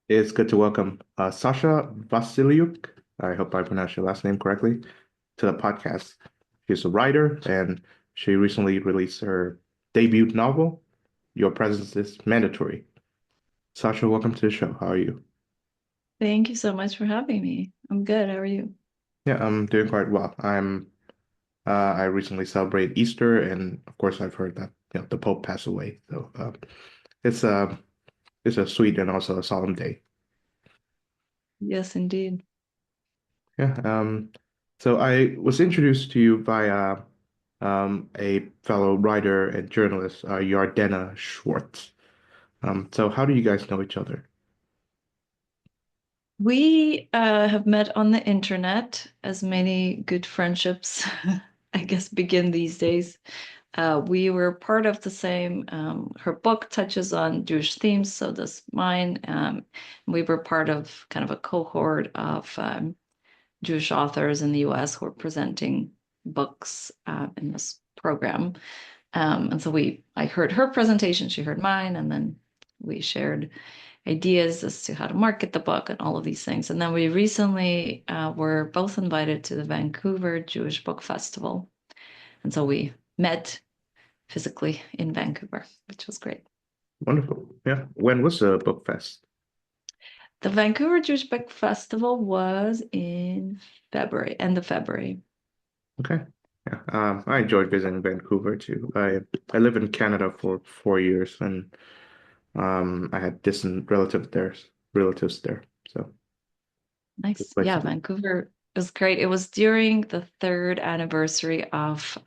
It's good to welcome Sasha Vasilyuk. I hope I pronounced your last name correctly to the podcast. She's a writer and she recently released her debut novel, Your Presence is Mandatory. Sasha, welcome to the show. How are you? Thank you so much for having me. I'm good. How are you? Yeah, I'm doing quite well. I recently celebrated Easter, and of course I've heard that the Pope passed away. So it's a it's a sweet and also a solemn day. Yes, indeed. Yeah. So I was introduced to you via a fellow writer and journalist, Yardena Schwartz. So how do you guys know each other? We have met on the internet, as many good friendships, I guess, begin these days. We were part of the same, her book touches on Jewish themes, so does mine. We were part of kind of a cohort of Jewish authors in the US who are presenting books in this program. And so I heard her presentation, she heard mine, and then we shared ideas as to how to market the book and all of these things. And then we recently were both invited to the Vancouver Jewish Book Festival. And so we met physically in Vancouver, which was great. Wonderful. Yeah. When was the book fest? The Vancouver Jewish Book Festival was in February, end of February. Okay. Yeah. I enjoyed visiting Vancouver too. I lived in Canada for 4 years, and I had distant relatives there. So good Nice. place to Yeah, be. Vancouver was great. It was during the third anniversary of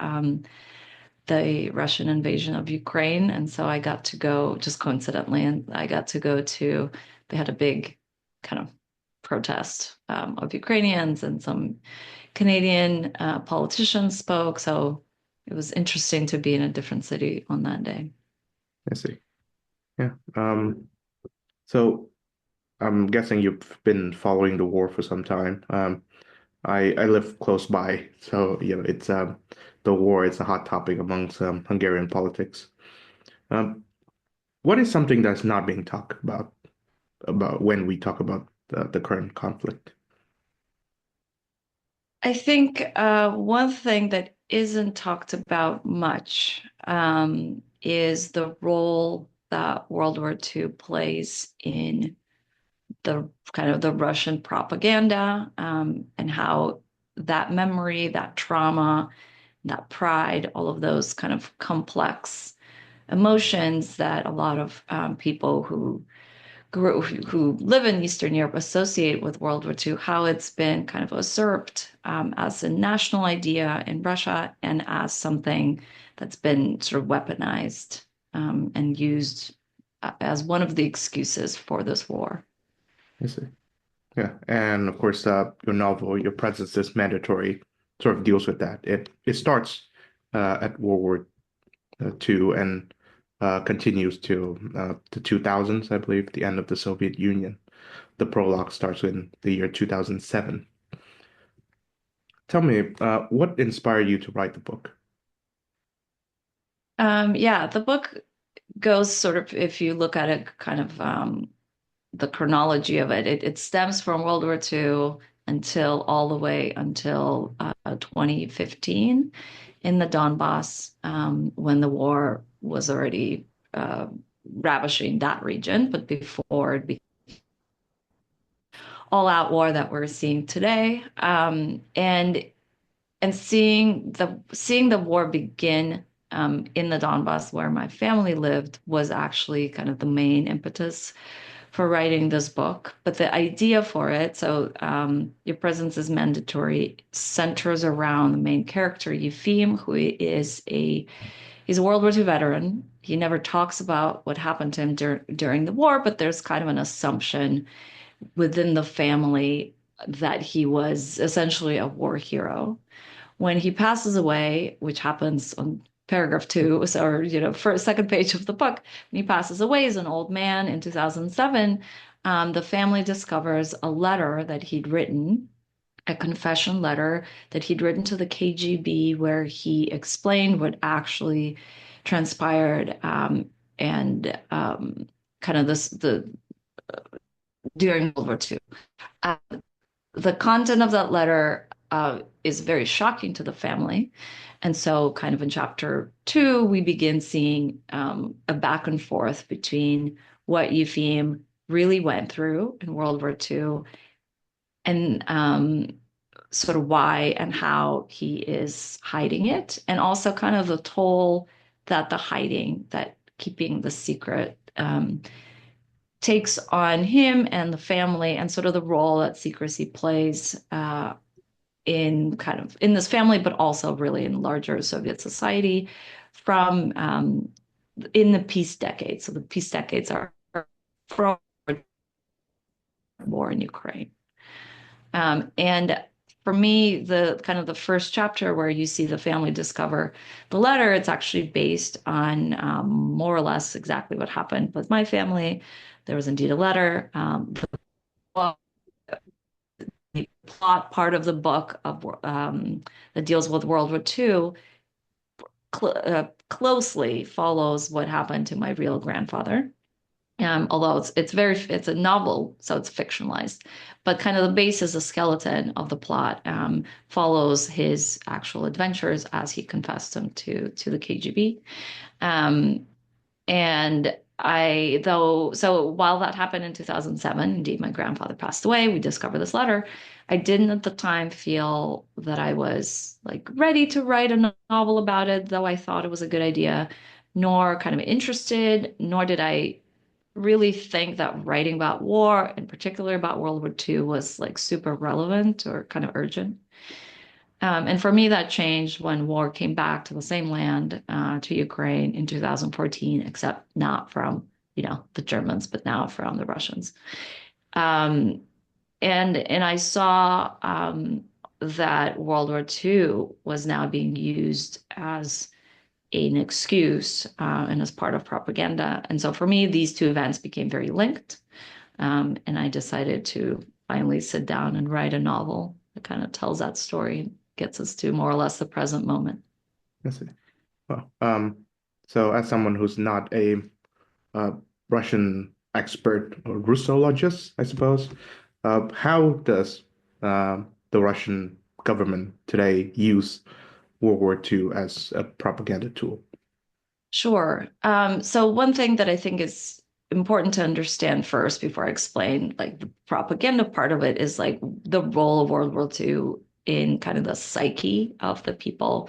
the Russian invasion of Ukraine. And so I got to go just coincidentally, and I got to go to, they had a big kind of protest of Ukrainians, and some Canadian politicians spoke. So it was interesting to be in a different city on that day. I see. Yeah. So I'm guessing you've been following the war for some time. I live close by, so it's the war. It's a hot topic amongst Hungarian politics. Um, what is something that's not being talked about when we talk about the current conflict? I think one thing that isn't talked about much is the role that World War II plays in the kind of the Russian propaganda, and how that memory, that trauma, that pride, all of those kind of complex emotions that a lot of people who live in Eastern Europe associate with World War II, how it's been kind of usurped as a national idea in Russia and as something that's been sort of weaponized and used as one of the excuses for this war. I see. Yeah, and of course, your novel, Your Presence is Mandatory, sort of deals with that. It starts at World War II and continues to the 2000s, I believe, the end of the Soviet Union. The prologue starts in the year 2007. Tell me, what inspired you to write the book? Yeah, the book goes sort of, if you look at it, kind of the chronology of it, it stems from World War II until all the way until 2015 in the Donbass, when the war was already ravaging that region, but before it became all-out war that we're seeing today, and seeing the war begin in the Donbass where my family lived was actually kind of the main impetus for writing this book. But the idea for it, so Your Presence is Mandatory, centers around the main character, Yefim, who he's a World War II veteran. He never talks about what happened to him during the war, but there's kind of an assumption within the family that he was essentially a war hero. When he passes away, which happens on paragraph two, or first second page of the book, when he passes away as an old man in 2007, the family discovers a letter that he'd written, a confession letter that he'd written to the KGB, where he explained what actually transpired, and kind of during World War II. Uh, the content of that letter is very shocking to the family. And so, kind of in chapter 2, we begin seeing a back and forth between what Yefim really went through in World War II and sort of why and how he is hiding it, and also kind of the toll that the hiding, that keeping the secret, takes on him and the family, and sort of the role that secrecy plays in kind of in this family, but also really in larger Soviet society from in the peace decades. So the peace decades are from war in Ukraine. And for me, the kind of the first chapter where you see the family discover the letter, it's actually based on more or less exactly what happened with my family. There was indeed a letter. The plot part of the book of that deals with World War II closely follows what happened to my real grandfather. Although it's a novel, so it's fictionalized, but kind of the basis, the skeleton of the plot follows his actual adventures as he confessed them to the KGB. Um, and so while that happened in 2007, indeed, my grandfather passed away. We discovered this letter. I didn't at the time feel that I was like ready to write a novel about it, though I thought it was a good idea, nor kind of interested, nor did I really think that writing about war, in particular about World War II, was like super relevant or kind of urgent. And for me, that changed when war came back to the same land, to Ukraine in 2014, except not from, the Germans, but now from the Russians. Um, and I saw that World War II was now being used as an excuse and as part of propaganda. And so for me, these two events became very linked. And I decided to finally sit down and write a novel that kind of tells that story, gets us to more or less the present moment. I see. Well, so as someone who's not a uh, Russian expert or Russologist, I suppose, how does the Russian government today use World War II as a propaganda tool? Sure. So one thing that I think is important to understand first before I explain like the propaganda part of it is like the role of World War II in kind of the psyche of the people.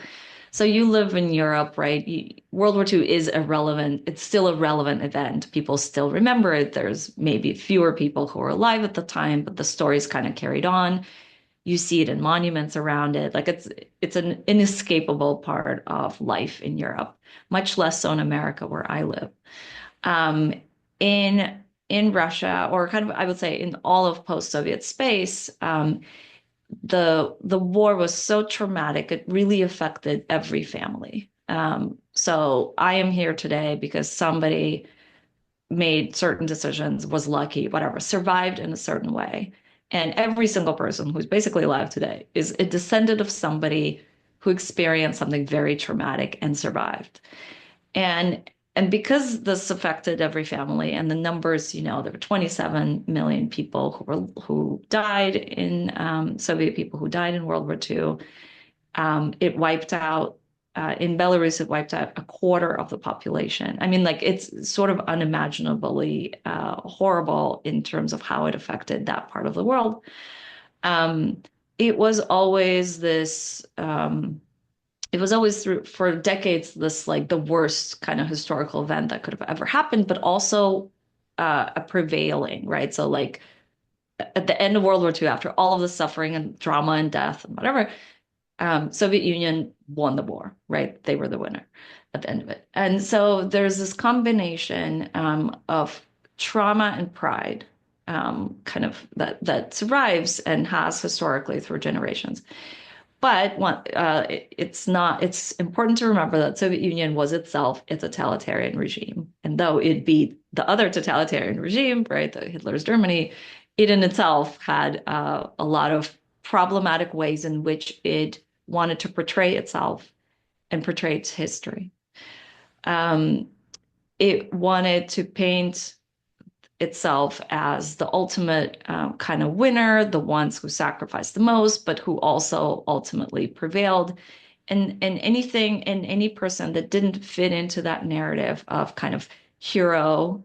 So you live in Europe, right? World War II is irrelevant. It's still a relevant event. People still remember it. There's maybe fewer people who were alive at the time, but the story's kind of carried on. You see it in monuments around it. Like it's an inescapable part of life in Europe, much less so in America where I live. Um, in Russia, or kind of I would say in all of post-Soviet space, the war was so traumatic, it really affected every family. So I am here today because somebody made certain decisions, was lucky, whatever, survived in a certain way. And every single person who's basically alive today is a descendant of somebody who experienced something very traumatic and survived. And and because this affected every family and the numbers, there were 27 million people who died in Soviet people who died in World War II. It wiped out in Belarus, it wiped out a quarter of the population. I mean, like it's sort of unimaginably horrible in terms of how it affected that part of the world. Um, it was always this. It was always through for decades this like the worst kind of historical event that could have ever happened, but also a prevailing, right? So like at the end of World War II, after all of the suffering and drama and death and whatever, Soviet Union won the war, right? They were the winner at the end of it. And so there's this combination of trauma and pride, kind of that survives and has historically through generations. But it's important to remember that Soviet Union was itself a totalitarian regime. And though it beat the other totalitarian regime, right, the Hitler's Germany, it in itself had a lot of problematic ways in which it wanted to portray itself and portray its history. Um, it wanted to paint itself as the ultimate kind of winner, the ones who sacrificed the most, but who also ultimately prevailed. And anything and any person that didn't fit into that narrative of kind of hero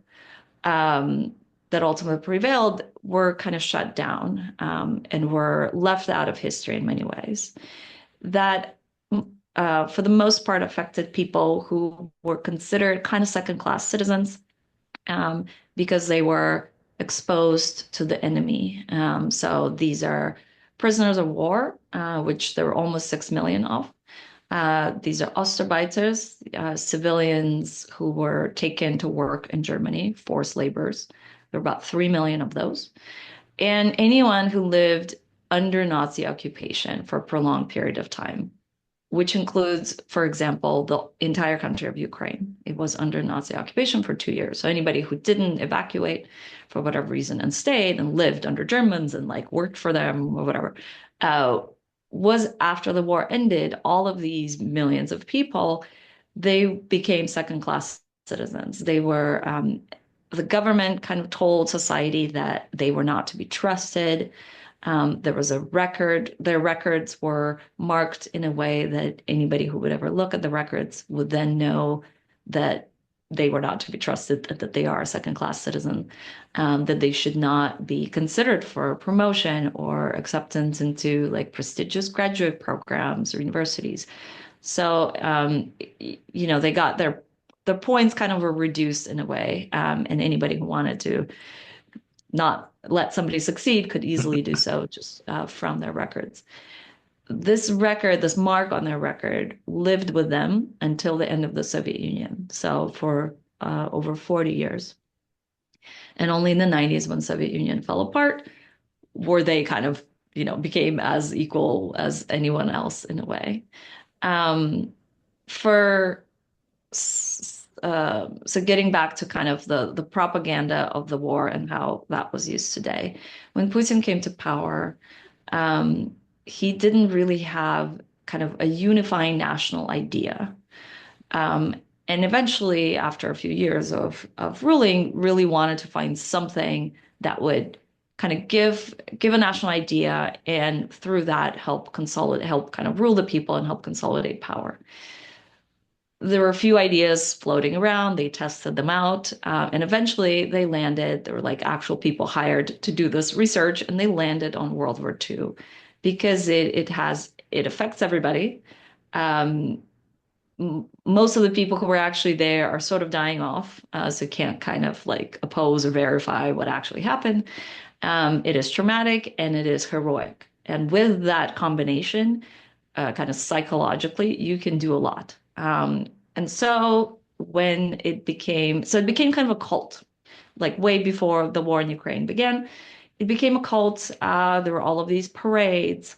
um, that ultimately prevailed were kind of shut down and were left out of history in many ways. That, for the most part, affected people who were considered kind of second class citizens um, because they were exposed to the enemy. So these are prisoners of war, which there were almost 6 million of. These are Ostarbeiters, civilians who were taken to work in Germany, forced laborers. There were about 3 million of those. And anyone who lived under Nazi occupation for a prolonged period of time, which includes, for example, the entire country of Ukraine. It was under Nazi occupation for 2 years. So anybody who didn't evacuate for whatever reason and stayed and lived under Germans and like worked for them or whatever, uh, was after the war ended, all of these millions of people, they became second class citizens. They were, the government kind of told society that they were not to be trusted. There was a record. Their records were marked in a way that anybody who would ever look at the records would then know that they were not to be trusted, that they are a second class citizen, that they should not be considered for promotion or acceptance into like prestigious graduate programs or universities. So, they got their points kind of were reduced in a way, and anybody who wanted to not let somebody succeed could easily do so just from their records. This record, this mark on their record, lived with them until the end of the Soviet Union. So for over 40 years. And only in the 90s, when Soviet Union fell apart, were they kind of, became as equal as anyone else in a way. For so getting back to kind of the propaganda of the war and how that was used today, when Putin came to power, he didn't really have kind of a unifying national idea. Um, and eventually, after a few years of ruling, really wanted to find something that would kind of give a national idea, and through that help consolidate, help kind of rule the people and help consolidate power. There were a few ideas floating around. They tested them out, and eventually they landed. There were like actual people hired to do this research, and they landed on World War II because it affects everybody. Um, Most of the people who were actually there are sort of dying off, so can't kind of like oppose or verify what actually happened. It is traumatic and it is heroic, and with that combination, kind of psychologically, you can do a lot. And so when it became kind of a cult, like way before the war in Ukraine began, it became a cult. There were all of these parades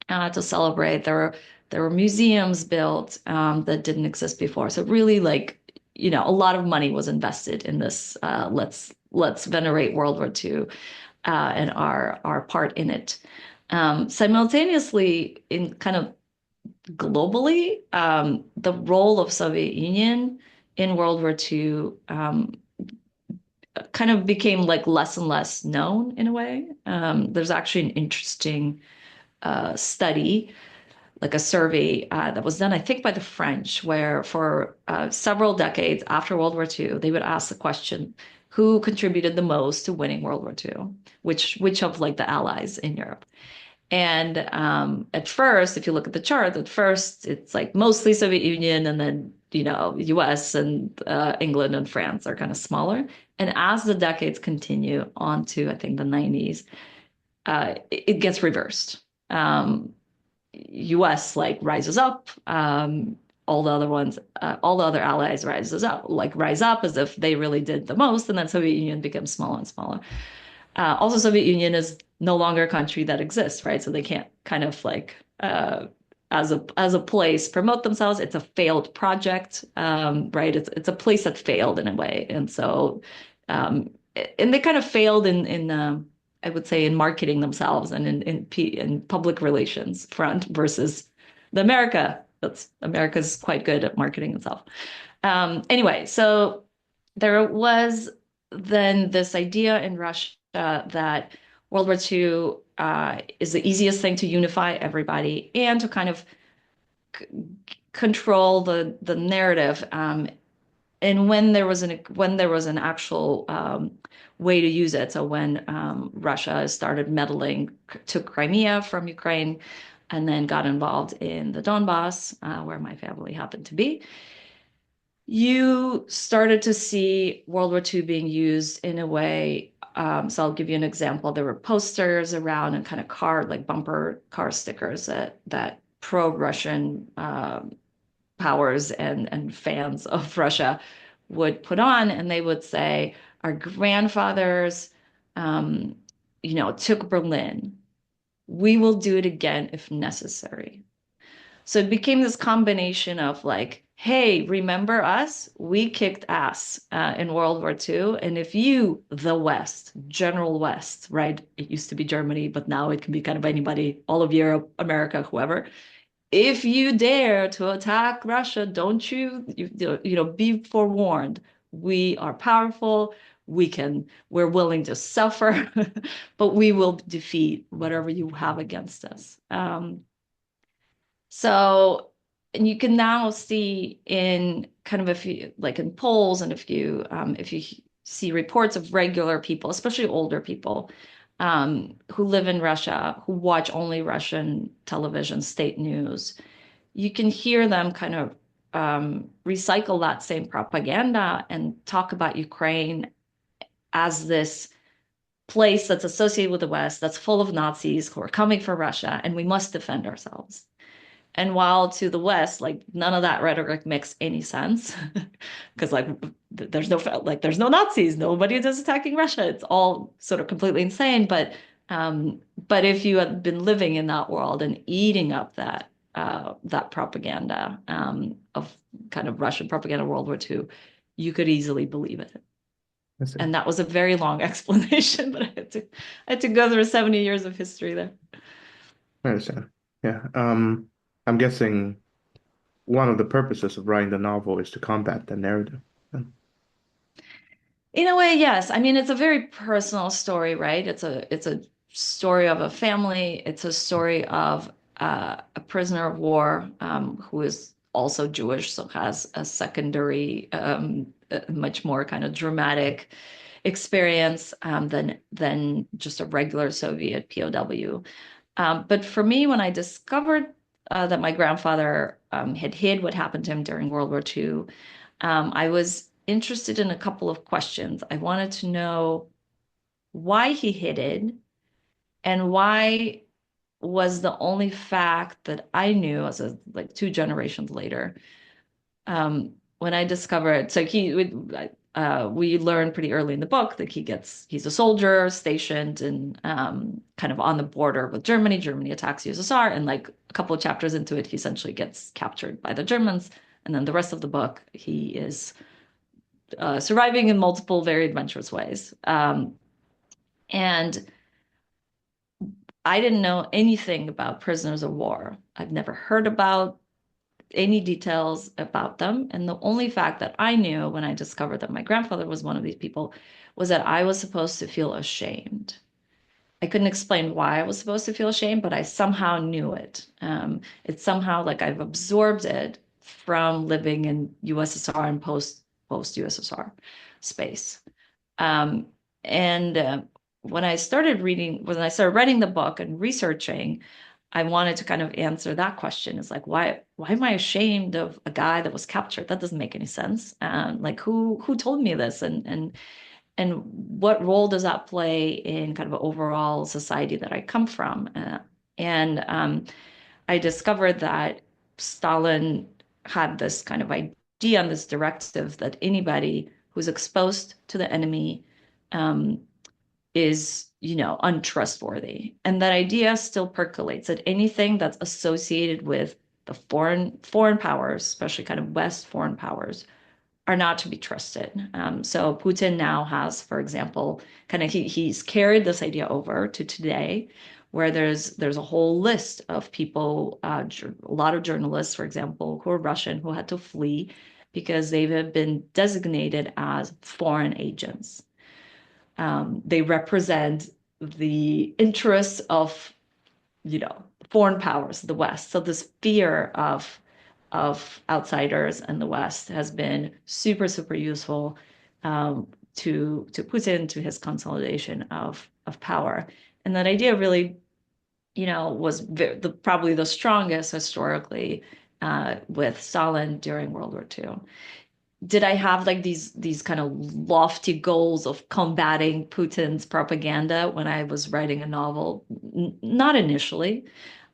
to celebrate. There were museums built that didn't exist before. So really, like a lot of money was invested in this. Let's venerate World War II and our part in it. Simultaneously, in kind of globally, the role of Soviet Union in World War II kind of became like less and less known in a way. There's actually an interesting study, like a survey that was done, I think, by the French, where for several decades after World War II, they would ask the question, who contributed the most to winning World War II? Which of like the allies in Europe? And at first, if you look at the chart, at first it's like mostly Soviet Union, and then US and England and France are kind of smaller. And as the decades continue on to I think the 90s, it gets reversed. US like rises up. All the other ones, all the other allies rise up as if they really did the most, and then Soviet Union becomes smaller and smaller. Also, Soviet Union is no longer a country that exists, right? So they can't kind of like as a place promote themselves. It's a failed project, right? It's a place that failed in a way, and so and they kind of failed in I would say in marketing themselves and in public relations front versus the America. America's quite good at marketing itself. Anyway, so there was then this idea in Russia that World War II is the easiest thing to unify everybody and to kind of c control the narrative. And when there was an actual way to use it, so when Russia started meddling, took Crimea from Ukraine, and then got involved in the Donbass, where my family happened to be, you started to see World War II being used in a way. So I'll give you an example. There were posters around and kind of like bumper car stickers that pro-Russian powers and fans of Russia would put on, and they would say, "Our grandfathers, um, took Berlin. We will do it again if necessary." So it became this combination of like, hey, remember us? We kicked ass in World War II. And if you, the West, General West, right? It used to be Germany, but now it can be kind of anybody, all of Europe, America, whoever. If you dare to attack Russia, don't be forewarned. We are powerful. We're willing to suffer, but we will defeat whatever you have against us. So, and you can now see in kind of like in polls, and if you see reports of regular people, especially older people, who live in Russia, who watch only Russian television, state news, you can hear them kind of recycle that same propaganda and talk about Ukraine as this place that's associated with the West, that's full of Nazis who are coming for Russia, and we must defend ourselves. And while to the West, like none of that rhetoric makes any sense, because like there's no Nazis, nobody is attacking Russia. It's all sort of completely insane. But if you had been living in that world and eating up that propaganda of kind of Russian propaganda, World War II, you could easily believe it. I see. And that was a very long explanation, but I had to go through 70 years of history there. I understand. Yeah. I'm guessing one of the purposes of writing the novel is to combat the narrative. In a way, yes. I mean, it's a very personal story, right? It's a story of a family. It's a story of a prisoner of war who is also Jewish, so has a secondary, much more kind of dramatic experience than just a regular Soviet POW. But for me, when I discovered that my grandfather had hid what happened to him during World War II, I was interested in a couple of questions. I wanted to know why he hid it and why was the only fact that I knew as a like two generations later when I discovered. So we learned pretty early in the book that he's a soldier stationed in kind of on the border with Germany. Germany attacks USSR, and like a couple of chapters into it, he essentially gets captured by the Germans. And then the rest of the book, he is surviving in multiple, very adventurous ways. And I didn't know anything about prisoners of war. I've never heard about any details about them. And the only fact that I knew when I discovered that my grandfather was one of these people was that I was supposed to feel ashamed. I couldn't explain why I was supposed to feel ashamed, but I somehow knew it. It's somehow like I've absorbed it from living in USSR and post USSR space. Um, and when I started writing the book and researching, I wanted to kind of answer that question. It's like, why am I ashamed of a guy that was captured? That doesn't make any sense. Like who told me this? And what role does that play in kind of overall society that I come from? And I discovered that Stalin had this kind of idea and this directive that anybody who's exposed to the enemy um, is, untrustworthy. And that idea still percolates that anything that's associated with the foreign powers, especially kind of West foreign powers, are not to be trusted. So Putin now has, for example, kind of he's carried this idea over to today, where there's a whole list of people, a lot of journalists, for example, who are Russian who had to flee because they have been designated as foreign agents. They represent the interests of, foreign powers, the West. So this fear of outsiders and the West has been super, super useful to Putin, to his consolidation of power. And that idea really, was probably the strongest historically with Stalin during World War II. Did I have like these kind of lofty goals of combating Putin's propaganda when I was writing a novel? Not initially.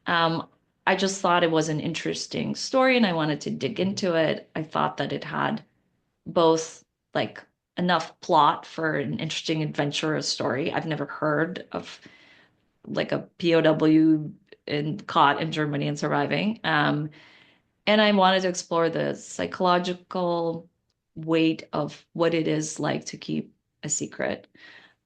Um, I just thought it was an interesting story and I wanted to dig into it. I thought that it had both like enough plot for an interesting adventurous story. I've never heard of like a POW caught in Germany and surviving. And I wanted to explore the psychological weight of what it is like to keep a secret.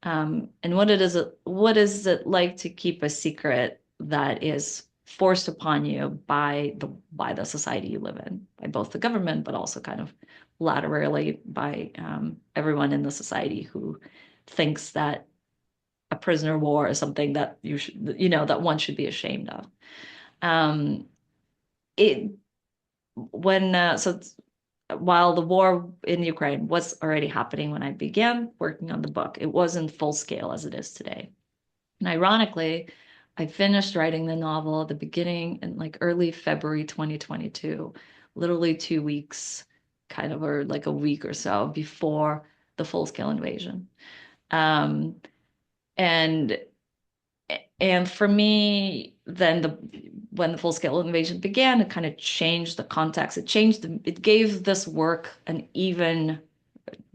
And what is it like to keep a secret that is forced upon you by the society you live in, by both the government, but also kind of laterally by everyone in the society who thinks that a prisoner of war is something that that one should be ashamed of. Um, it when so while the war in Ukraine was already happening when I began working on the book, it wasn't full scale as it is today. And ironically, I finished writing the novel at the beginning in like early February 2022, literally 2 weeks, kind of, or like a week or so before the full scale invasion. Um, and and for me, then when the full scale invasion began, it kind of changed the context. It gave this work an even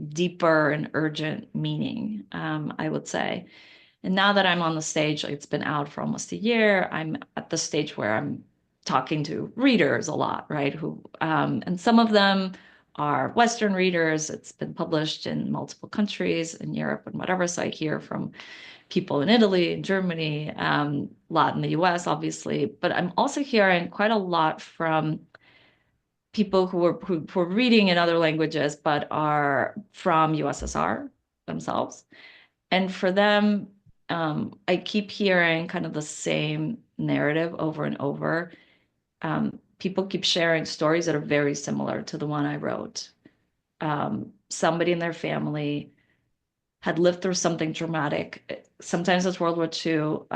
deeper and urgent meaning, I would say. And now that I'm on the stage, like, it's been out for almost a year. I'm at the stage where I'm talking to readers a lot, right? And some of them are Western readers. It's been published in multiple countries in Europe and whatever. So I hear from people in Italy and Germany, a lot in the US, obviously. But I'm also hearing quite a lot from people who are reading in other languages, but are from USSR themselves. And for them, I keep hearing kind of the same narrative over and over. People keep sharing stories that are very similar to the one I wrote. Somebody in their family had lived through something dramatic. Sometimes it's World War II,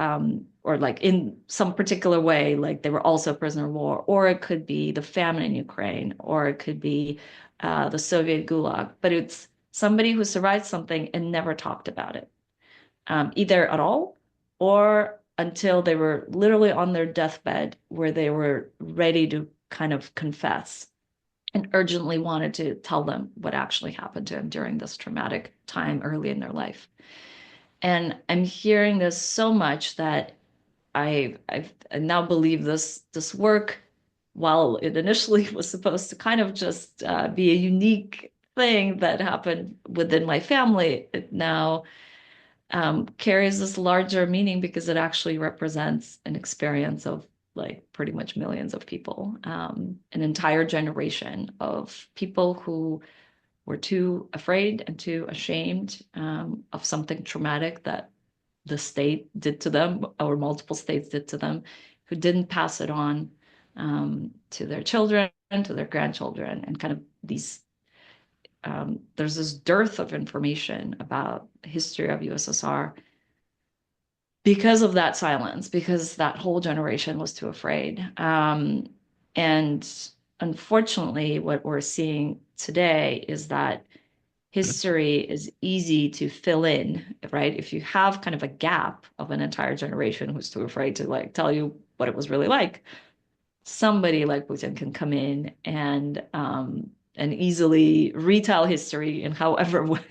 or like in some particular way, like they were also a prisoner of war, or it could be the famine in Ukraine, or it could be the Soviet Gulag. But it's somebody who survived something and never talked about it, either at all or until they were literally on their deathbed, where they were ready to kind of confess and urgently wanted to tell them what actually happened to him during this traumatic time early in their life. And I'm hearing this so much that I now believe this work, while it initially was supposed to kind of just be a unique thing that happened within my family, it now carries this larger meaning because it actually represents an experience of like pretty much millions of people, an entire generation of people who were too afraid and too ashamed of something traumatic that the state did to them, or multiple states did to them, who didn't pass it on to their children, to their grandchildren, and kind of these. There's this dearth of information about the history of USSR because of that silence, because that whole generation was too afraid. And unfortunately, what we're seeing today is that history is easy to fill in, right? If you have kind of a gap of an entire generation who's too afraid to like tell you what it was really like, somebody like Putin can come in and easily retell history in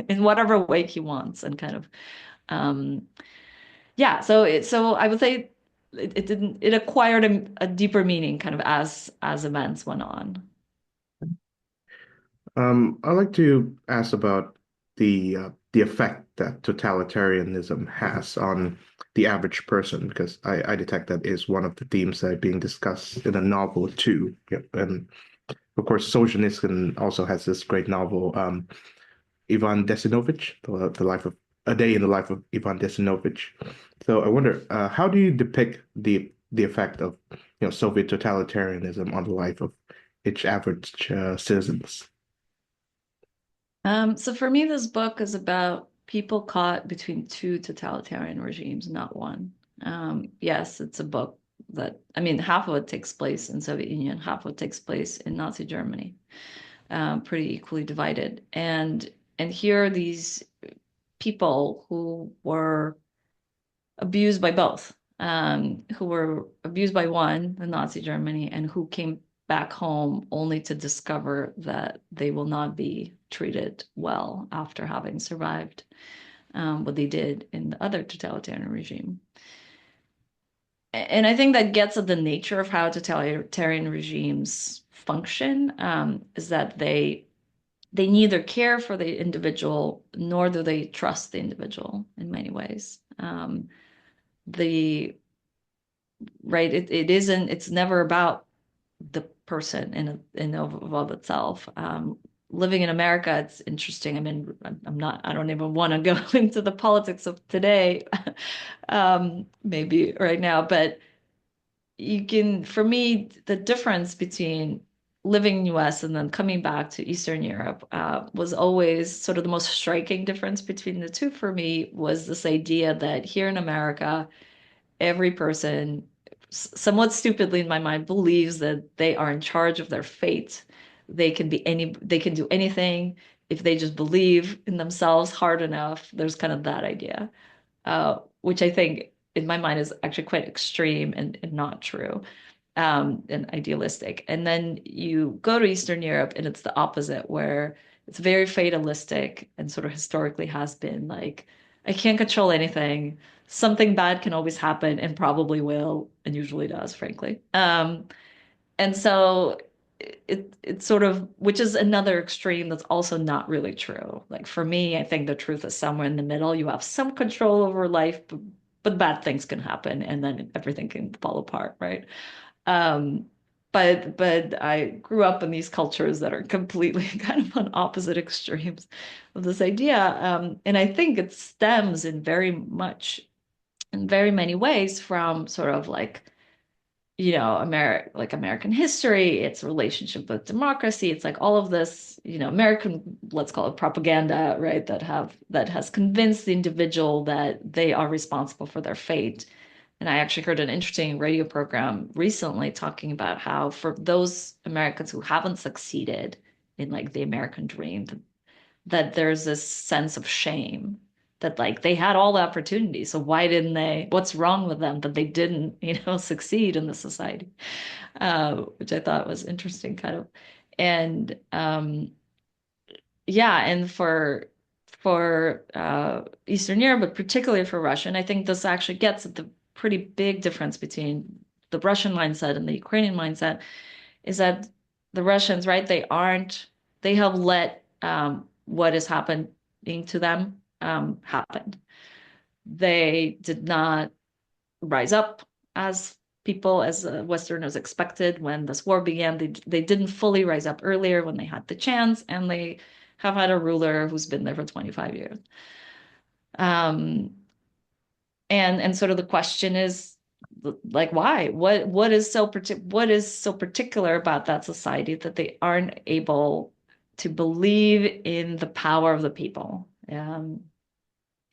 in whatever way he wants, and kind of um, yeah. So I would say it acquired a deeper meaning kind of as events went on. I'd like to ask about the effect that totalitarianism has on the average person, because I detect that is one of the themes that are being discussed in the novel too. Yep. And of course, Solzhenitsyn also has this great novel, Ivan Desinovich, the life of A Day in the Life of Ivan Desinovich. So I wonder, how do you depict the effect of Soviet totalitarianism on the life of its average citizens? So for me, this book is about people caught between two totalitarian regimes, not one. Yes, it's a book that, I mean, half of it takes place in Soviet Union, half of it takes place in Nazi Germany, pretty equally divided. And here are these people who were abused by both, who were abused by one, the Nazi Germany, and who came back home only to discover that they will not be treated well after having survived what they did in the other totalitarian regime. And I think that gets at the nature of how totalitarian regimes function, is that they neither care for the individual nor do they trust the individual in many ways. The right, it isn't, it's never about the person in of itself. Living in America, it's interesting. I mean, I'm not, I don't even want to go into the politics of today, maybe right now, but you can, for me, the difference between living in US and then coming back to Eastern Europe was always sort of the most striking difference between the two for me was this idea that here in America, every person, somewhat stupidly in my mind, believes that they are in charge of their fate. They can do anything if they just believe in themselves hard enough. There's kind of that idea, which I think in my mind is actually quite extreme and not true, and idealistic. And then you go to Eastern Europe and it's the opposite, where it's very fatalistic and sort of historically has been like, I can't control anything. Something bad can always happen and probably will, and usually does, frankly. And so it's sort of, which is another extreme that's also not really true. Like for me, I think the truth is somewhere in the middle. You have some control over life, but bad things can happen and then everything can fall apart, right? Um, but I grew up in these cultures that are completely kind of on opposite extremes of this idea. And I think it stems in very many ways from sort of like, American history, its relationship with democracy. It's like all of this, American, let's call it propaganda, right? That has convinced the individual that they are responsible for their fate. And I actually heard an interesting radio program recently talking about how for those Americans who haven't succeeded in like the American dream, that there's this sense of shame that like they had all the opportunities. So why didn't they? What's wrong with them that they didn't, succeed in the society? Which I thought was interesting, kind of. And yeah, and for Eastern Europe, but particularly for Russia, and I think this actually gets at the pretty big difference between the Russian mindset and the Ukrainian mindset, is that the Russians, right, they have let what is happening to them happen. They did not rise up as as Westerners expected when this war began. They didn't fully rise up earlier when they had the chance, and they have had a ruler who's been there for 25 years. Um, and sort of the question is like why? What is so particular about that society that they aren't able to believe in the power of the people?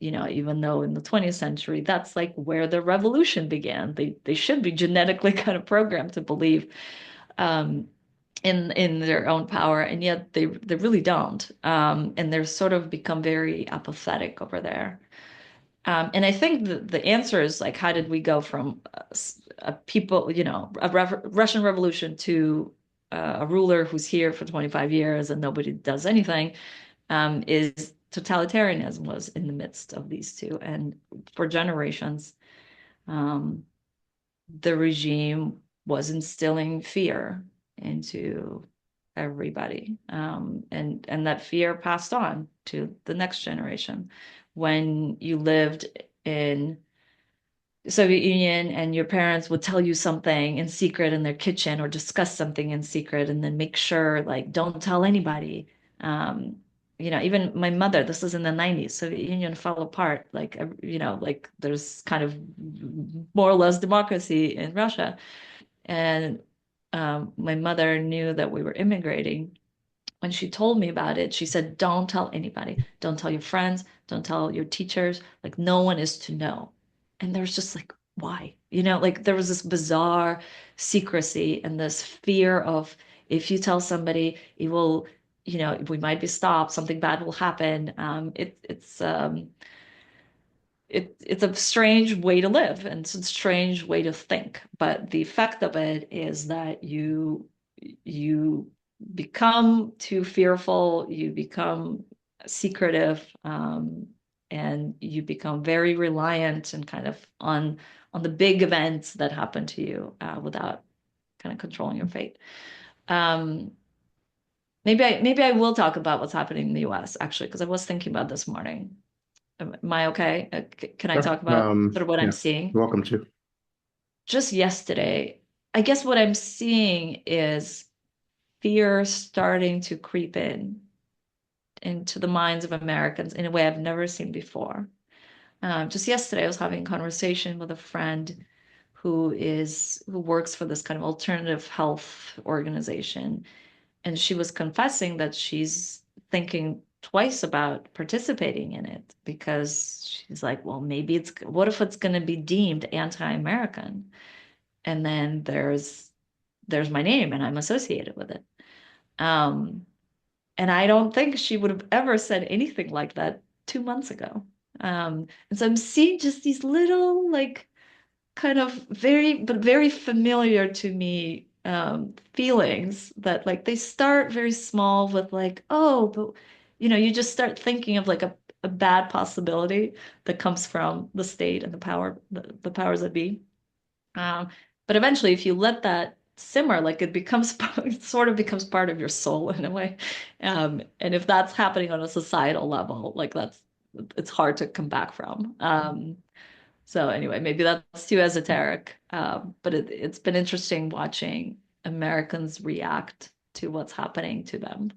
Even though in the 20th century, that's like where the revolution began. They should be genetically kind of programmed to believe um, in their own power, and yet they really don't. And they're sort of become very apathetic over there. And I think the answer is like, how did we go from a people, Russian Revolution to a ruler who's here for 25 years and nobody does anything? Is totalitarianism was in the midst of these two. And for generations, um, the regime was instilling fear into everybody. And that fear passed on to the next generation. When you lived in Soviet Union and your parents would tell you something in secret in their kitchen or discuss something in secret and then make sure like don't tell anybody. Um, even my mother, this is in the 90s, Soviet Union fell apart. Like, like there's kind of more or less democracy in Russia. And my mother knew that we were immigrating. When she told me about it, she said, don't tell anybody. Don't tell your friends. Don't tell your teachers. Like, no one is to know. And there's just like, why? Like there was this bizarre secrecy and this fear of if you tell somebody, it will, we might be stopped, something bad will happen. It's a strange way to live and it's a strange way to think. But the effect of it is that you become too fearful, you become secretive, and you become very reliant and kind of on the big events that happen to you without kind of controlling your fate. Um, maybe I will talk about what's happening in the US actually, because I was thinking about this morning. Am I okay? Can I Sure. talk about sort of what I'm Yeah, seeing? welcome to. Just yesterday, I guess what I'm seeing is fear starting to creep into the minds of Americans in a way I've never seen before. Just yesterday, I was having a conversation with a friend who works for this kind of alternative health organization, and she was confessing that she's thinking twice about participating in it because she's like, well, maybe what if it's going to be deemed anti-American? And then there's my name and I'm associated with it. Um, and I don't think she would have ever said anything like that 2 months ago. And so I'm seeing just these little, like, kind of very familiar to me feelings that, like, they start very small with, like, oh, but, you just start thinking of, like, a bad possibility that comes from the state and the powers that be. Um, but eventually, if you let that simmer, like it becomes it sort of becomes part of your soul in a way. And if that's happening on a societal level, like it's hard to come back from. So anyway, maybe that's too esoteric. But it's been interesting watching Americans react to what's happening to them,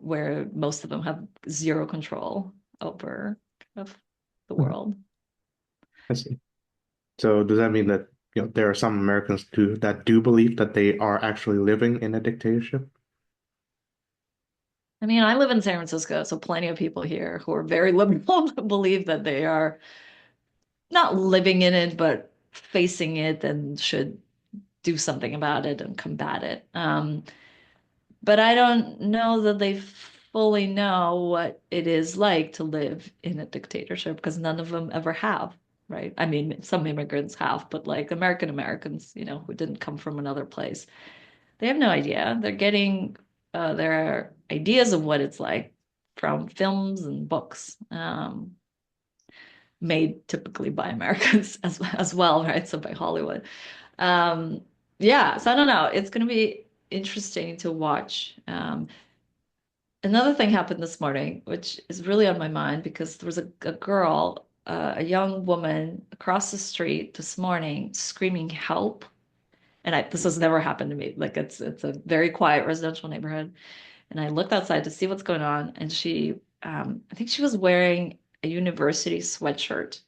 where most of them have zero control over kind of the Mhm. world. I see. So does that mean that there are some Americans that do believe that they are actually living in a dictatorship? I mean, I live in San Francisco, so plenty of people here who are very liberal believe that they are not living in it, but facing it and should do something about it and combat it. But I don't know that they fully know what it is like to live in a dictatorship because none of them ever have, right? I mean, some immigrants have, but like American Americans, who didn't come from another place, they have no idea. They're getting their ideas of what it's like from films and books, made typically by Americans as well, right? So by Hollywood. Um, yeah, so I don't know. It's going to be interesting to watch. Another thing happened this morning, which is really on my mind because there was a girl, a young woman across the street this morning screaming help. And this has never happened to me. Like it's a very quiet residential neighborhood. And I looked outside to see what's going on. And I think she was wearing a university sweatshirt,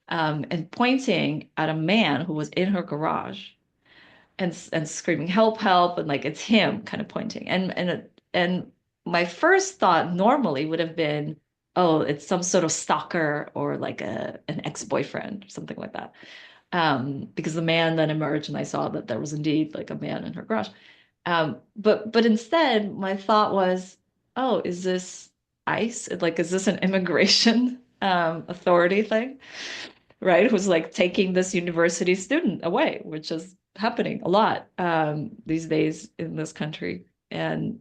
and pointing at a man who was in her garage and screaming help help and like it's him kind of pointing and my first thought normally would have been, oh, it's some sort of stalker or like an ex-boyfriend or something like that, because the man then emerged and I saw that there was indeed like a man in her garage. But instead my thought was, oh, is this ICE? Like, is this an immigration authority thing? Right? Who's like taking this university student away, which is happening a lot these days in this country. And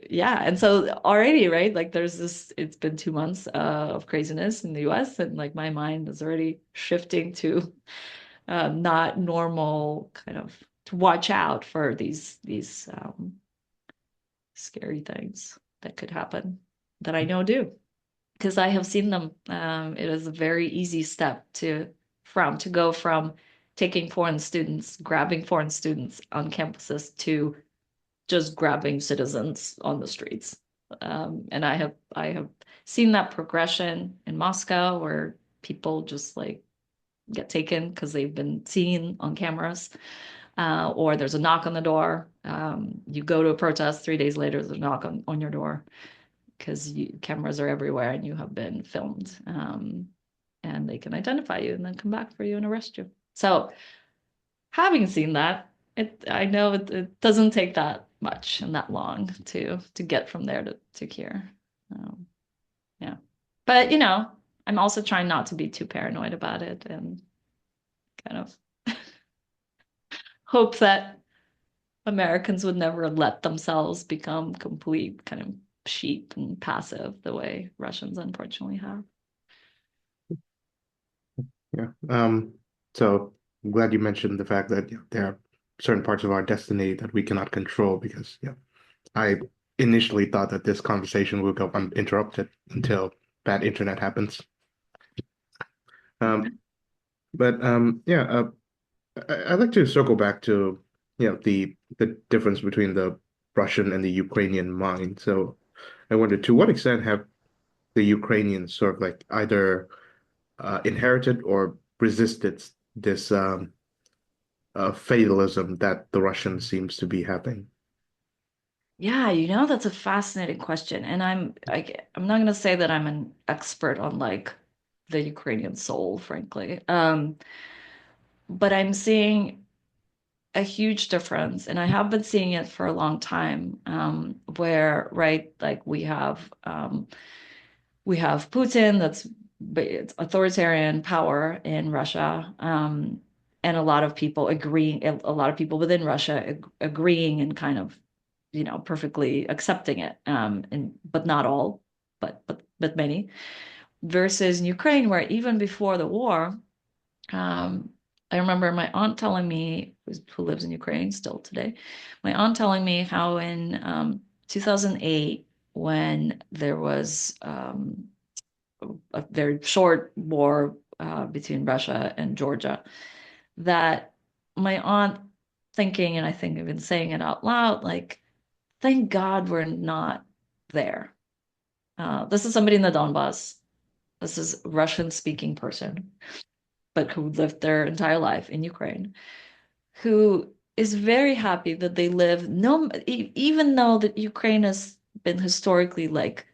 yeah, and so already, right? Like there's this, it's been 2 months of craziness in the US, and like my mind is already shifting to not normal kind of to watch out for these scary things that could happen that I know do because I have seen them. It is a very easy step to go from taking foreign students, grabbing foreign students on campuses to just grabbing citizens on the streets. And I have seen that progression in Moscow where people just like get taken because they've been seen on cameras, or there's a knock on the door. You go to a protest, 3 days later, there's a knock on your door because cameras are everywhere and you have been filmed. And they can identify you and then come back for you and arrest you. So having seen that, I know it doesn't take that much and that long to get from there to here. Um, yeah. But I'm also trying not to be too paranoid about it and kind of hope that Americans would never let themselves become complete kind of sheep and passive the way Russians unfortunately have. Yeah. So I'm glad you mentioned the fact that there are certain parts of our destiny that we cannot control because I initially thought that this conversation would go uninterrupted until bad internet happens. Um, but yeah, I'd like to circle back to the difference between the Russian and the Ukrainian mind. So I wonder to what extent have the Ukrainians sort of like either inherited or resisted this fatalism that the Russian seems to be having. Yeah, that's a fascinating question. And I'm not going to say that I'm an expert on like the Ukrainian soul, frankly. But I'm seeing a huge difference, and I have been seeing it for a long time, where, right, like we have Putin, it's authoritarian power in Russia, and a lot of people agreeing, a lot of people within Russia agreeing and kind of, perfectly accepting it, and but not all, but many. Versus in Ukraine, where even before the war, um, I remember my aunt telling me, who lives in Ukraine still today, my aunt telling me how in 2008, when there was a very short war between Russia and Georgia, that my aunt thinking, and I think I've been saying it out loud, like, thank God we're not there. This is somebody in the Donbass. This is a Russian speaking person, but who lived their entire life in Ukraine, who is very happy that they live, no, even though that Ukraine has been historically like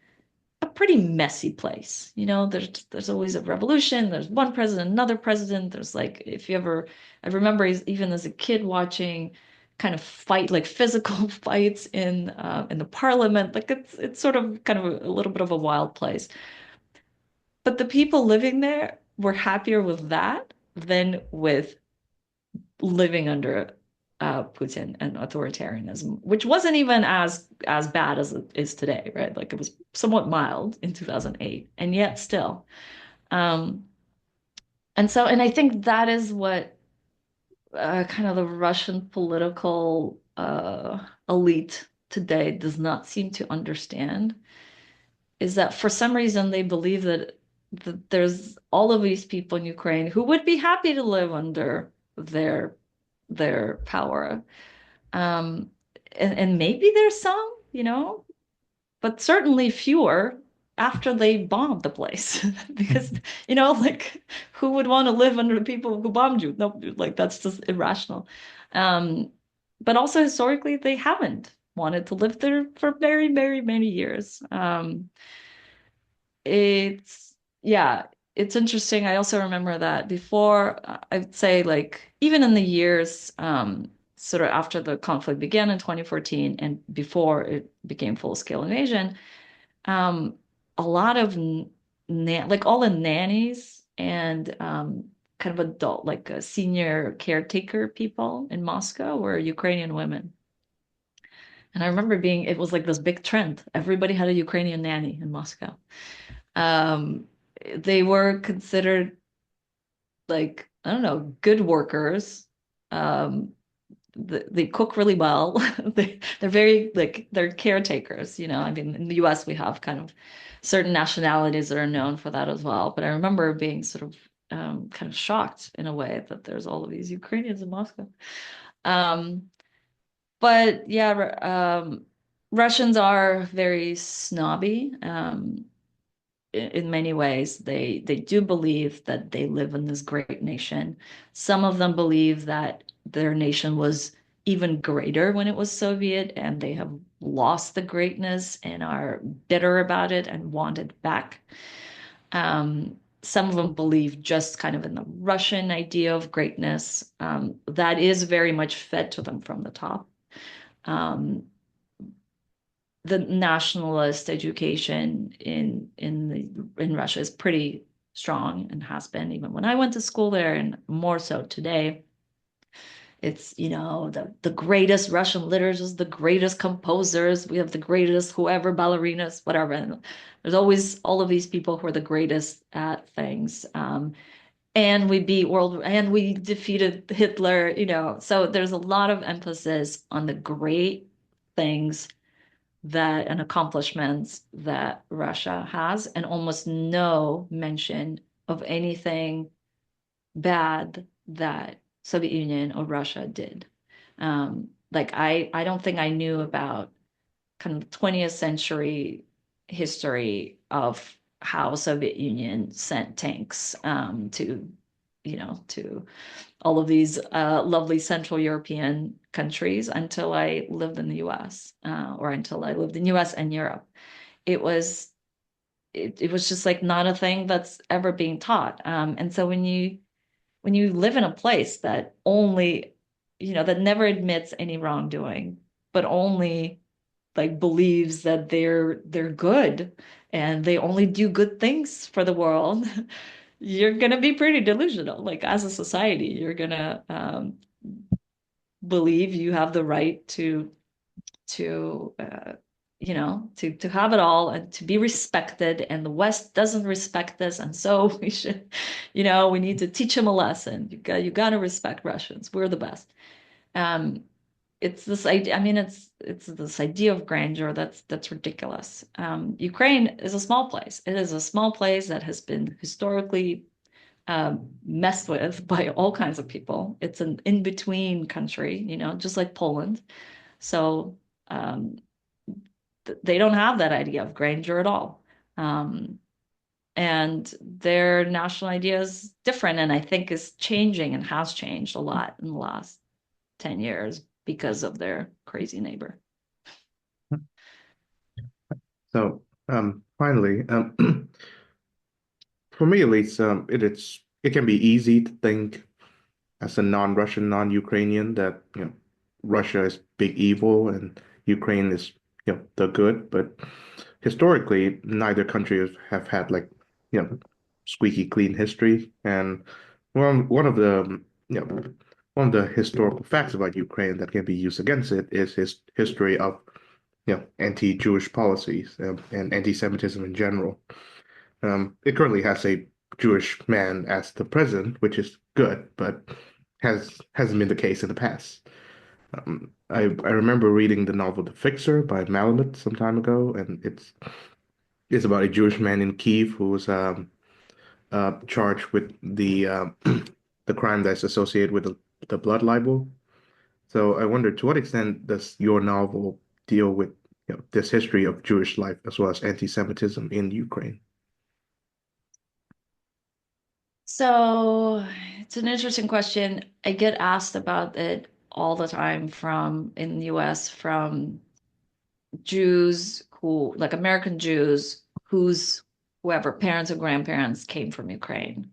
a pretty messy place. There's always a revolution. There's one president, another president. There's like, if you ever, I remember even as a kid watching kind of fight, like physical fights in the parliament. Like it's sort of kind of a little bit of a wild place. But the people living there were happier with that than with living under Putin and authoritarianism, which wasn't even as bad as it is today, right? Like it was somewhat mild in 2008, and yet still. Um, and I think that is what kind of the Russian political elite today does not seem to understand, is that for some reason they believe that there's all of these people in Ukraine who would be happy to live under their power. Um, and maybe there's some, but certainly fewer after they bombed the place. Because, like who would want to live under the people who bombed you? No, like that's just irrational. Um, but also historically, they haven't wanted to live there for very, very many years. It's yeah, it's interesting. I also remember that before, I'd say like even in the years sort of after the conflict began in 2014 and before it became full-scale invasion, um, a lot of like all the nannies and kind of adult, like senior caretaker people in Moscow were Ukrainian women. And I remember it was like this big trend. Everybody had a Ukrainian nanny in Moscow. Um, they were considered like, I don't know, good workers. Um, they cook really well. They're very like they're caretakers, I mean, in the US we have kind of certain nationalities that are known for that as well. But I remember being sort of kind of shocked in a way that there's all of these Ukrainians in Moscow. Um, but yeah, Russians are very snobby. In many ways, they do believe that they live in this great nation. Some of them believe that their nation was even greater when it was Soviet, and they have lost the greatness and are bitter about it and want it back. Some of them believe just kind of in the Russian idea of greatness. That is very much fed to them from the top. Um, the nationalist education in Russia is pretty strong and has been even when I went to school there, and more so today. It's, the greatest Russian literatures, the greatest composers. We have the greatest whoever ballerinas, whatever. And there's always all of these people who are the greatest at things. And we beat world and we defeated Hitler, So there's a lot of emphasis on the great things that and accomplishments that Russia has, and almost no mention of anything bad that Soviet Union or Russia did. Like I don't think I knew about kind of 20th century history of how Soviet Union sent tanks to all of these lovely Central European countries until I lived in the US, or until I lived in US and Europe. It was it was just like not a thing that's ever being taught. And so when you live in a place that only, that never admits any wrongdoing, but only like believes that they're good and they only do good things for the world, you're gonna be pretty delusional. Like as a society, you're gonna believe you have the right to have it all and to be respected, and the West doesn't respect this, and so we need to teach them a lesson. You got to respect Russians. We're the best. Um, it's this idea. I mean, it's this idea of grandeur that's ridiculous. Ukraine is a small place. It is a small place that has been historically messed with by all kinds of people. It's an in-between country, just like Poland. So um, they don't have that idea of grandeur at all. Um, and their national idea is different, and I think is changing and has changed a lot in the last 10 years because of their crazy neighbor. So, finally, for me at least, it can be easy to think as a non-Russian, non-Ukrainian that Russia is big evil and Ukraine is the good. But historically, neither country have had like squeaky clean history. And one of the one of the historical facts about Ukraine that can be used against it is his history of anti-Jewish policies and anti-Semitism in general. It currently has a Jewish man as the president, which is good, but hasn't been the case in the past. I remember reading the novel The Fixer by Malamud some time ago, and it's about a Jewish man in Kiev who was charged with the crime that's associated with the blood libel. So I wonder, to what extent does your novel deal with this history of Jewish life as well as anti-Semitism in Ukraine? So it's an interesting question. I get asked about it all the time from in the US from Jews who, like American Jews, whose whoever parents or grandparents came from Ukraine.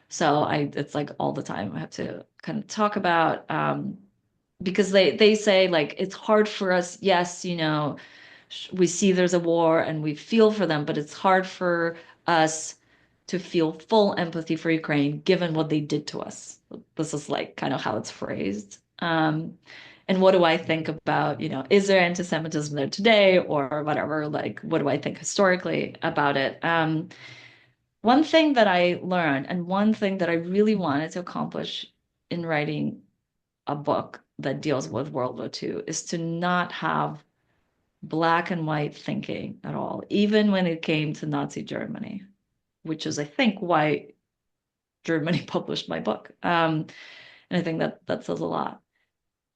So it's like all the time I have to kind of talk about, because they say like it's hard for us. Yes, we see there's a war and we feel for them, but it's hard for us to feel full empathy for Ukraine given what they did to us. This is like kind of how it's phrased. And what do I think about, is there anti-Semitism there today or whatever? Like, what do I think historically about it? One thing that I learned, and one thing that I really wanted to accomplish in writing a book that deals with World War II, is to not have black and white thinking at all, even when it came to Nazi Germany, which is, I think, why Germany published my book. And I think that says a lot.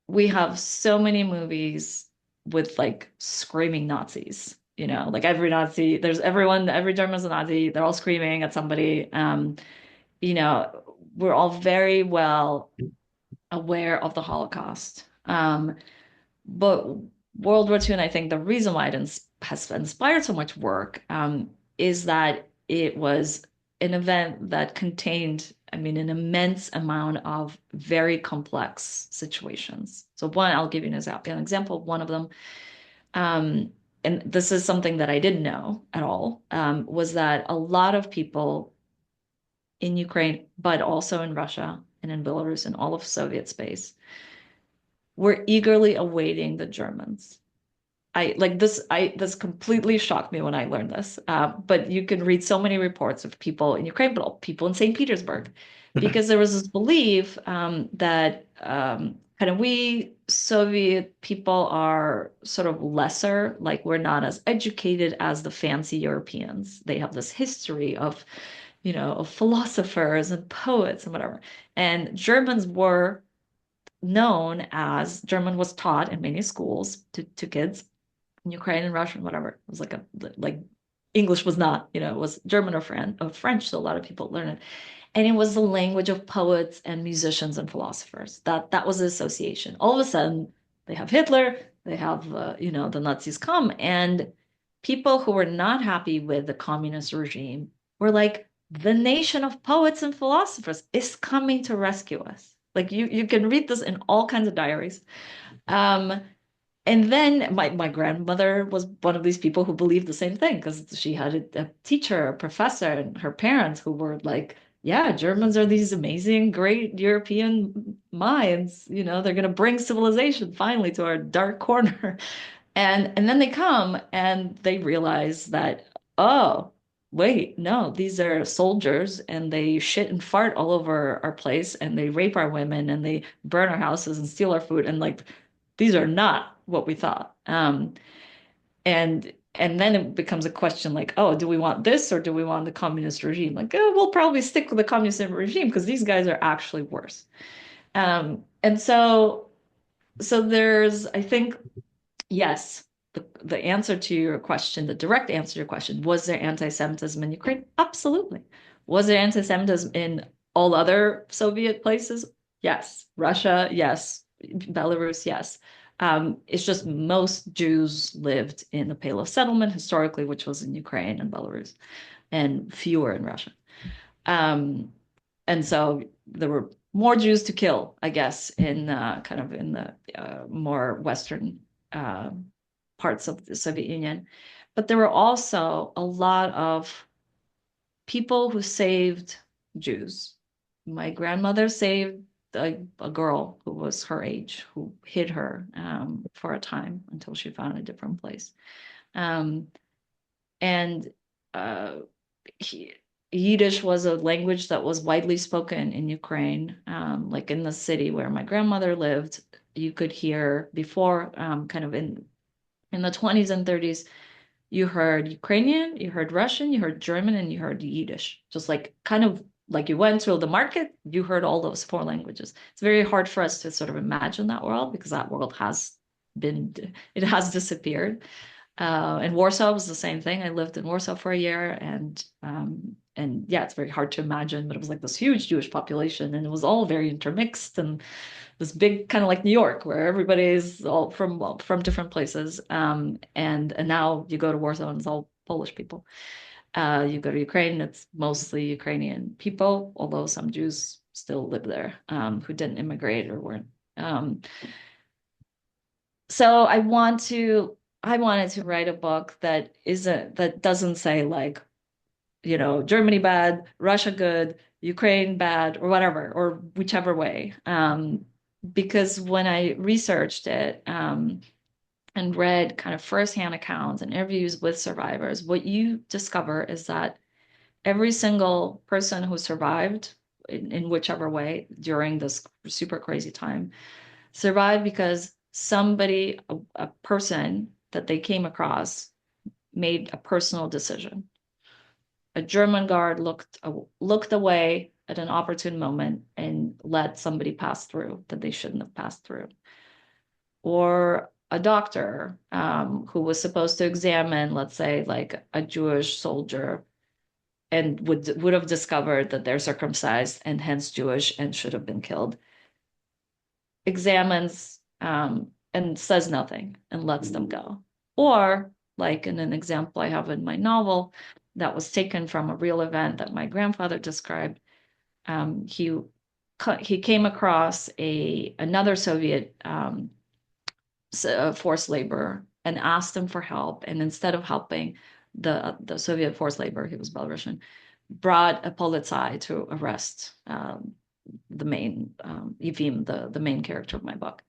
We have so many movies with like screaming Nazis. Like every Nazi, every German's a Nazi. They're all screaming at somebody. We're all very well aware of the Holocaust. But World War II, and I think the reason why has inspired so much work is that it was an event that contained, I mean, an immense amount of very complex situations. So I'll give you an example of one of them. Um, and this is something that I didn't know at all, was that a lot of people in Ukraine, but also in Russia and in Belarus and all of Soviet space, were eagerly awaiting the Germans. This completely shocked me when I learned this. But you can read so many reports of people in Ukraine, but people in St. Petersburg, because there was this belief that kind of we Soviet people are sort of lesser, like we're not as educated as the fancy Europeans. They have this history of, of philosophers and poets and whatever. And German was taught in many schools to kids in Ukraine and Russian, whatever. It was like English was not, it was German or French, so a lot of people learn it. And it was the language of poets and musicians and philosophers. That was the association. All of a sudden, they have Hitler, they have the Nazis come, and people who were not happy with the communist regime were like, the nation of poets and philosophers is coming to rescue us. Like you can read this in all kinds of diaries. Um, and then my grandmother was one of these people who believed the same thing because she had a teacher, a professor, and her parents who were like, yeah, Germans are these amazing, great European minds. They're going to bring civilization finally to our dark corner. And then they come and they realize that, oh, wait, no, these are soldiers and they shit and fart all over our place and they rape our women and they burn our houses and steal our food. And like, these are not what we thought. And then it becomes a question like, oh, do we want this or do we want the communist regime? Like, oh, we'll probably stick with the communist regime because these guys are actually worse. And so there's, I think, yes, the answer to your question, the direct answer to your question, was there anti-Semitism in Ukraine? Absolutely. Was there anti-Semitism in all other Soviet places? Yes. Russia, yes. Belarus, yes. It's just most Jews lived in the Pale of Settlement historically, which was in Ukraine and Belarus, and fewer in Russia. And so there were more Jews to kill, I guess, in kind of in the more Western uh, parts of the Soviet Union. But there were also a lot of people who saved Jews. My grandmother saved a girl who was her age, who hid her for a time until she found a different place. Um, and uh, he, Yiddish was a language that was widely spoken in Ukraine, like in the city where my grandmother lived. You could hear before, kind of in the 20s and 30s, you heard Ukrainian, you heard Russian, you heard German, and you heard Yiddish. Just like kind of like you went through the market, you heard all those four languages. It's very hard for us to sort of imagine that world because that world it has disappeared. And Warsaw was the same thing. I lived in Warsaw for a year, and yeah, it's very hard to imagine, but it was like this huge Jewish population, and it was all very intermixed, and this big kind of like New York, where everybody is all from different places. And now you go to Warsaw, and it's all Polish people. You go to Ukraine, it's mostly Ukrainian people, although some Jews still live there who didn't immigrate or weren't. So I wanted to write a book that doesn't say like, Germany bad, Russia good, Ukraine bad, or whatever, or whichever way. Because when I researched it and read kind of firsthand accounts and interviews with survivors, what you discover is that every single person who survived in whichever way during this super crazy time survived because a person that they came across made a personal decision. A German guard looked away at an opportune moment and let somebody pass through that they shouldn't have passed through. Or a doctor who was supposed to examine, let's say, like a Jewish soldier and would have discovered that they're circumcised and hence Jewish and should have been killed, examines and says nothing and lets them go. Or, like in an example I have in my novel that was taken from a real event that my grandfather described, he came across another Soviet forced labor and asked him for help. And instead of helping the Soviet forced labor, he was Belarusian, brought a polizei to arrest the main Yefim, the main character of my book.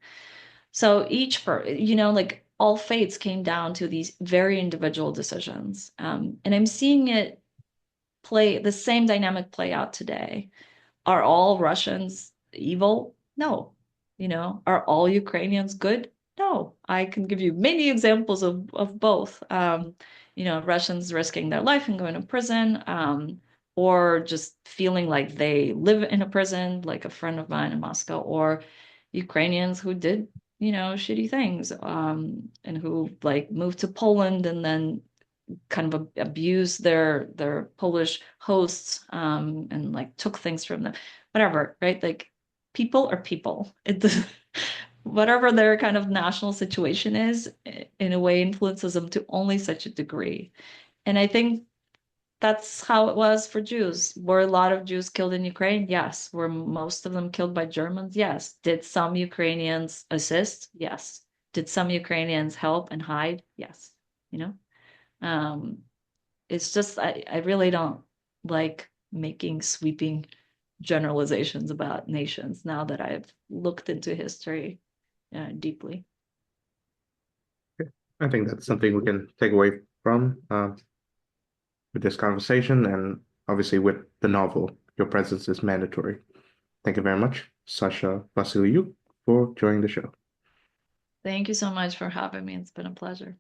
So like all fates came down to these very individual decisions. And I'm seeing it play the same dynamic play out today. Are all Russians evil? No. Are all Ukrainians good? No. I can give you many examples of both. Russians risking their life and going to prison, or just feeling like they live in a prison, like a friend of mine in Moscow, or Ukrainians who did, shitty things, and who like moved to Poland and then kind of abused their Polish hosts, and like took things from them, whatever, right? Like people are people. Whatever their kind of national situation is, in a way, influences them to only such a degree. And I think that's how it was for Jews. Were a lot of Jews killed in Ukraine? Yes. Were most of them killed by Germans? Yes. Did some Ukrainians assist? Yes. Did some Ukrainians help and hide? Yes. You know? Um, it's just I really don't like making sweeping generalizations about nations now that I've looked into history deeply. I think that's something we can take away from with this conversation, and obviously with the novel, your presence is mandatory. Thank you very much, Sasha Vasilyuk, for joining the show. Thank you so much for having me. It's been a pleasure.